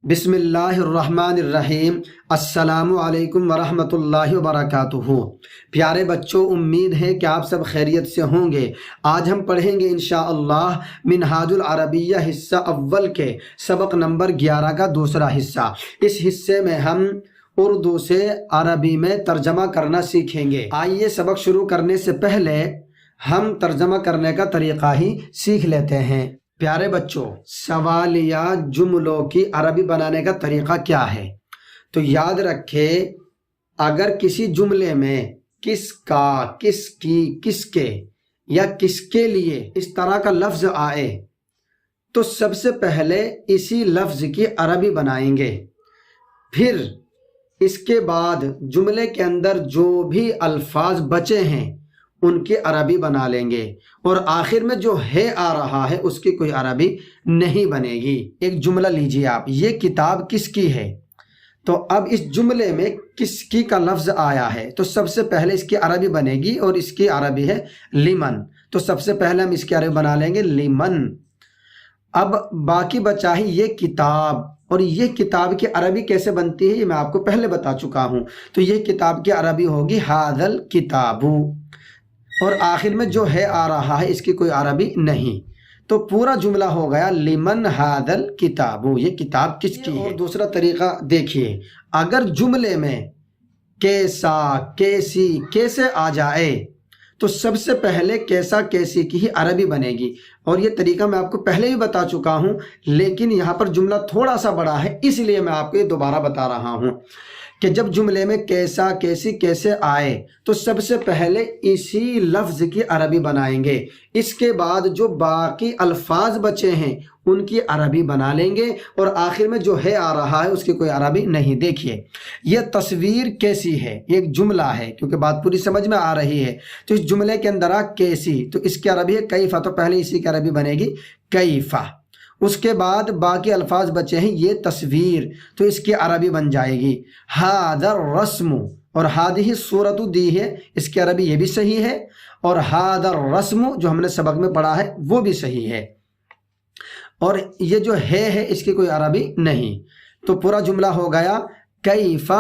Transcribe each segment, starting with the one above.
بسم اللہ الرحمن الرحیم۔ السلام علیکم ورحمۃ اللہ وبرکاتہ۔ پیارے بچوں، امید ہے کہ آپ سب خیریت سے ہوں گے۔ آج ہم پڑھیں گے انشاءاللہ منہاج العربیہ حصہ اول کے سبق نمبر 11 کا دوسرا حصہ۔ اس حصے میں ہم اردو سے عربی میں ترجمہ کرنا سیکھیں گے۔ آئیے سبق شروع کرنے سے پہلے ہم ترجمہ کرنے کا طریقہ ہی سیکھ لیتے ہیں۔ پیارے بچوں، سوالیہ جملوں کی عربی بنانے کا طریقہ کیا ہے؟ تو یاد رکھے، اگر کسی جملے میں کس کا، کس کی، کس کے یا کس کے لیے اس طرح کا لفظ آئے تو سب سے پہلے اسی لفظ کی عربی بنائیں گے، پھر اس کے بعد جملے کے اندر جو بھی الفاظ بچے ہیں ان کی عربی بنا لیں گے، اور آخر میں جو ہے آ رہا ہے اس کی کوئی عربی نہیں بنے گی۔ ایک جملہ لیجیے آپ، یہ کتاب کس کی ہے؟ تو اب اس جملے میں کس کی کا لفظ آیا ہے تو سب سے پہلے اس کی عربی بنے گی، اور اس کی عربی ہے لمن۔ تو سب سے پہلے ہم اس کی عربی بنا لیں گے لمن۔ اب باقی بچا ہے یہ کتاب، اور یہ کتاب کی عربی کیسے بنتی ہے یہ میں آپ کو پہلے بتا چکا ہوں۔ تو یہ کتاب کی عربی ہوگی ھذا الکتاب، اور آخر میں جو ہے آ رہا ہے اس کی کوئی عربی نہیں۔ تو پورا جملہ ہو گیا لمن ھذا الکتاب، یہ کتاب کس کی ہے۔ اور دوسرا طریقہ دیکھیے، اگر جملے میں کیسا، کیسی، کیسے آ جائے تو سب سے پہلے کیسا، کیسی کی ہی عربی بنے گی، اور یہ طریقہ میں آپ کو پہلے بھی بتا چکا ہوں، لیکن یہاں پر جملہ تھوڑا سا بڑا ہے اس لیے میں آپ کو یہ دوبارہ بتا رہا ہوں کہ جب جملے میں کیسا، کیسی، کیسے آئے تو سب سے پہلے اسی لفظ کی عربی بنائیں گے، اس کے بعد جو باقی الفاظ بچے ہیں ان کی عربی بنا لیں گے، اور آخر میں جو ہے آ رہا ہے اس کی کوئی عربی نہیں۔ دیکھیے، یہ تصویر کیسی ہے، یہ ایک جملہ ہے، کیونکہ بات پوری سمجھ میں آ رہی ہے تو اس جملے کے اندر کیسی، تو اس کی عربی ہے کیفا، تو پہلے اسی کی عربی بنے گی کیفا۔ اس کے بعد باقی الفاظ بچے ہیں، یہ تصویر، تو اس کی عربی بن جائے گی ھذا الرسم، اور ھذہ الصورۃ دی ہے، اس کی عربی یہ بھی صحیح ہے، اور ھذا الرسم جو ہم نے سبق میں پڑھا ہے وہ بھی صحیح ہے، اور یہ جو ہے اس کی کوئی عربی نہیں۔ تو پورا جملہ ہو گیا کیف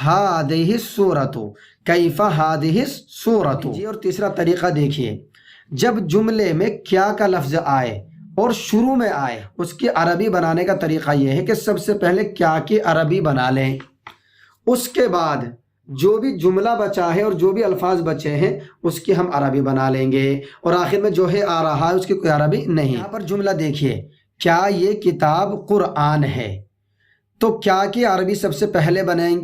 ھذہ الصورۃ، کیف ھذہ الصورۃ۔ اور تیسرا طریقہ دیکھیے، جب جملے میں کیا کا لفظ آئے اور شروع میں آئے، اس کی عربی بنانے کا طریقہ یہ ہے کہ سب سے پہلے کیا کی عربی بنا لیں، اس کے بعد جو بھی جملہ بچا ہے اور جو بھی الفاظ بچے ہیں اس کی ہم عربی بنا لیں گے، اور آخر میں جو ہے آ رہا ہے اس کی کوئی عربی نہیں۔ یہاں پر جملہ دیکھیے، کیا یہ کتاب قرآن ہے، تو کیا کی عربی سب سے پہلے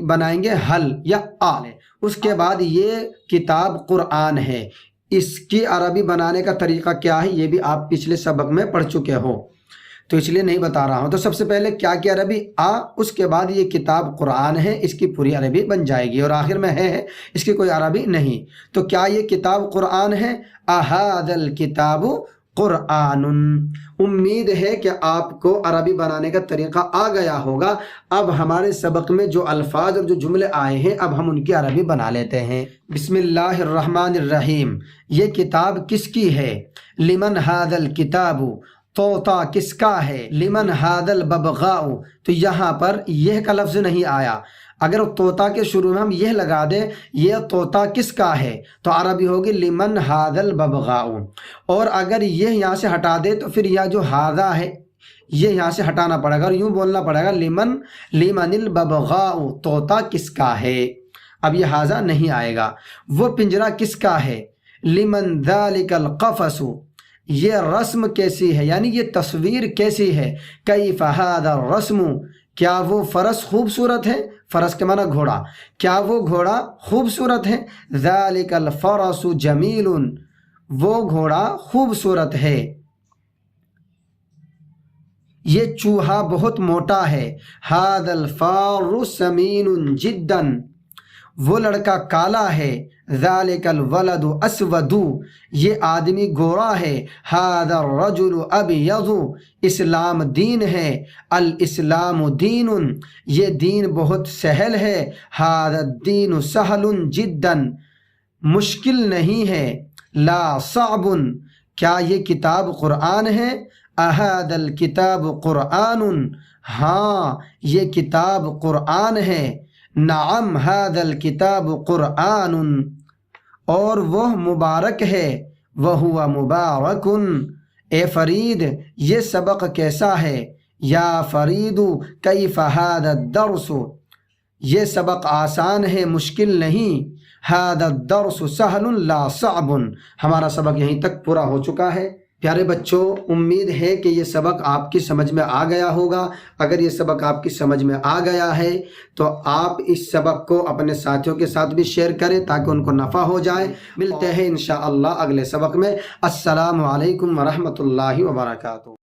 بنائیں گے حل یا آل، اس کے بعد یہ کتاب قرآن ہے، اس کی عربی بنانے کا طریقہ کیا ہے یہ بھی آپ پچھلے سبق میں پڑھ چکے ہو، تو اس لیے نہیں بتا رہا ہوں۔ تو سب سے پہلے کیا کی عربی آ، اس کے بعد یہ کتاب قرآن ہے، اس کی پوری عربی بن جائے گی، اور آخر میں ہے اس کی کوئی عربی نہیں۔ تو کیا یہ کتاب قرآن ہے، اھذا الکتاب قرآن۔ امید ہے کہ آپ کو عربی بنانے کا طریقہ آ گیا ہوگا۔ اب ہمارے سبق میں جو الفاظ اور جو جملے آئے ہیں اب ہم ان کی عربی بنا لیتے ہیں۔ بسم اللہ الرحمن الرحیم۔ یہ کتاب کس کی ہے؟ لمن ھذا الکتاب، طوطا کس کا ہے؟ لمن ھذا الببغاء، تو یہاں پر یہ کا لفظ نہیں آیا، اگر طوطا کے شروع میں ہم یہ لگا دیں یہ طوطا کس کا ہے تو عربی ہوگی لمن ھذا الببغاء، اور اگر یہ یہاں سے ہٹا دے تو پھر یہ جو ھذا ہے یہ یہاں سے ہٹانا پڑے گا، اور یوں بولنا پڑے گا لمن الببغاء، طوطا کس کا ہے۔ اب یہ ھذا نہیں آئے گا۔ وہ پنجرہ کس کا ہے؟ لمن ذلک القفص، یہ رسم کیسی ہے، یعنی یہ تصویر کیسی ہے۔ کیف ھذا الرسم، کیا وہ فرس خوبصورت ہے، فرس کے معنی گھوڑا، کیا وہ گھوڑا خوبصورت ہے۔ ذلک الفرس جمیل، وہ گھوڑا خوبصورت ہے۔ یہ چوہا بہت موٹا ہے۔ ھذا الفار سمین جدا، وہ لڑکا کالا ہے۔ ذالک الولد اسود، یہ آدمی گورا ہے۔ ھذا الرجل ابیض، اسلام دین ہے۔ الاسلام دین، یہ دین بہت سہل ہے۔ ھذا الدین سہل جدا، مشکل نہیں ہے۔ لا صعب، کیا یہ کتاب قرآن ہے؟ اھذا الکتاب قرآن، ہاں یہ کتاب قرآن ہے، نعم ھذا الکتاب قرآن، اور وہ مبارک ہے، وہو مبارک، اے فرید یہ سبق کیسا ہے، یا فرید کیف ھذا الدرس، یہ سبق آسان ہے مشکل نہیں، ھذا الدرس سہل لا صعب، ہمارا سبق یہیں تک پورا ہو چکا ہے۔ پیارے بچوں، امید ہے کہ یہ سبق آپ کی سمجھ میں آ گیا ہوگا۔ اگر یہ سبق آپ کی سمجھ میں آ گیا ہے تو آپ اس سبق کو اپنے ساتھیوں کے ساتھ بھی شیئر کریں تاکہ ان کو نفع ہو جائے۔ ملتے ہیں انشاءاللہ اگلے سبق میں۔ السلام علیکم ورحمۃ اللہ وبرکاتہ۔